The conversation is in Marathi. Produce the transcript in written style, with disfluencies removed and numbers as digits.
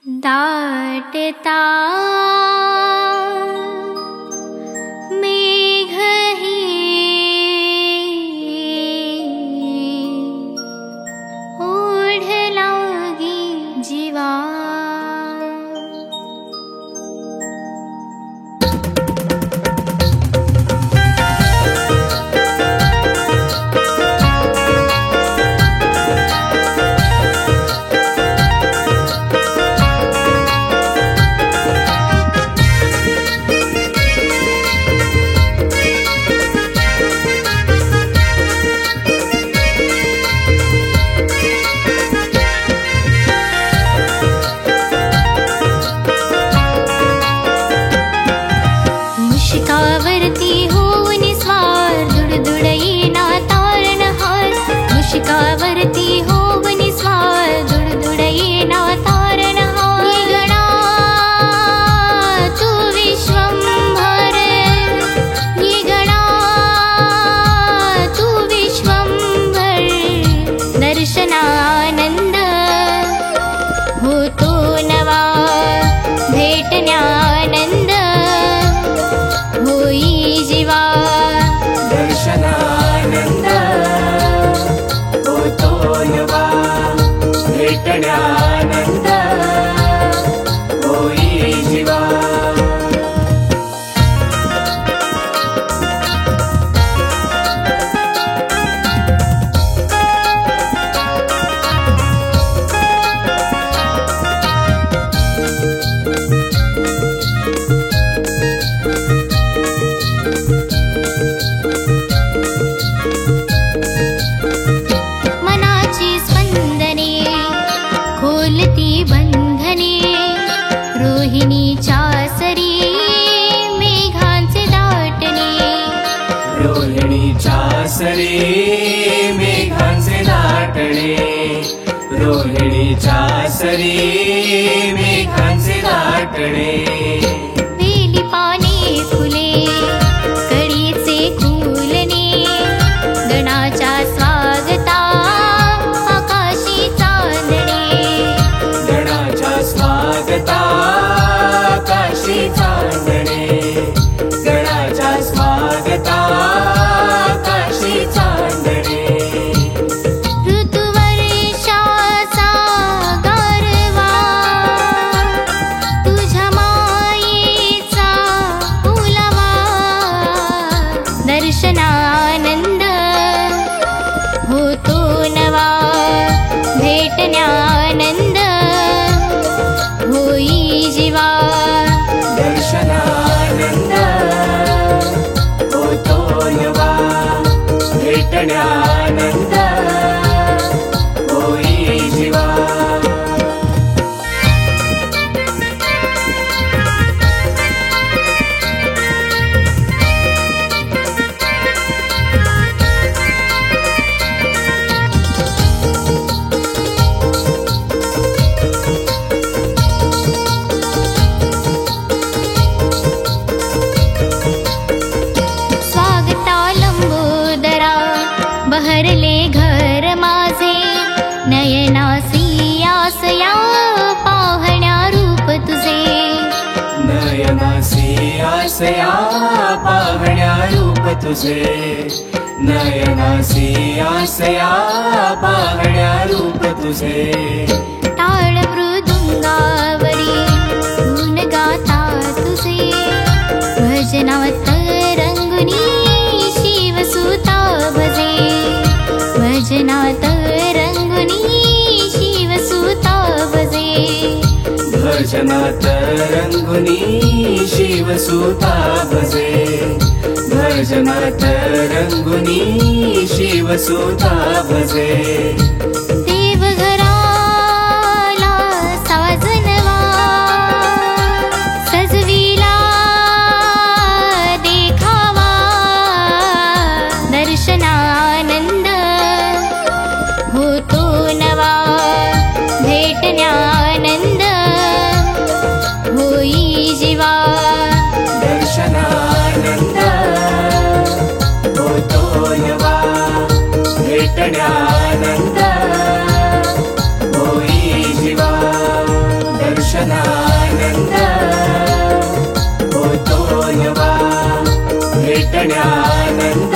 दाटता मेघ ही ओढ लागी जीवा। मुशिकावरती होऊन स्वार दुडदुड येना तारणहार। मुशिकावरती होऊन स्वार दुडदुड येना तारणहार। निगणा तू विश्वंभर, निगणा तू विश्वंभर। दर्शनानंद होतो नवा, भेटण्यानंद होई जीवा। दर्शनानंद होतो नवा, भेटण्यानंद होई जीवा। मनाची स्पंदने खोलती बंधने, रोहिणीच्या सरी मेघांचे दाटणे। रोहिणीच्या सरी मेघांचे दाटणे, रोहिणीच्या सरी मेघांचे दाटणे। वेली पाने फुले कडीचे खुलणे, गणाच्या स्वागता आकाशी चांदणे। गणाच्या स्वागता आकाशी चांदणे, गणाच्या स्वागता आकाशी चांदणे। ऋतुवर्षाचा गारवा तुझ्या मायेचा फुलवा। दर्शनानंद होतो नवा, भेटण्यानंद होई जीवा। दर्शनानंद होतो नवा, भेटण्यानंद होई जीवा। स्वागता लंबोदरा बहरले घर माझे, नयनासी आसया पाहण्या रूप तुझे। नयनासी आसया पाहण्या रूप तुझे, नयनासी आसया पाहण्या रूप तुझे। टाळ मृदुंगावरी गुण गाता तुझे, भजनात रंगुनी शिवसुता भजे। भजनात रंगुनी शिवसुता भजे। भजनात रंगुनी शिवसुता भजे, भजनात रंगुनी शिवसुता भजे। देवघराला साजनवा सजविला देखावा। दर्शनानंद होतो नवा, भेटण्यानंद होई जीवा। दर्शनानंद होतो नवा, भेटण्यानंद भेटण्यानंद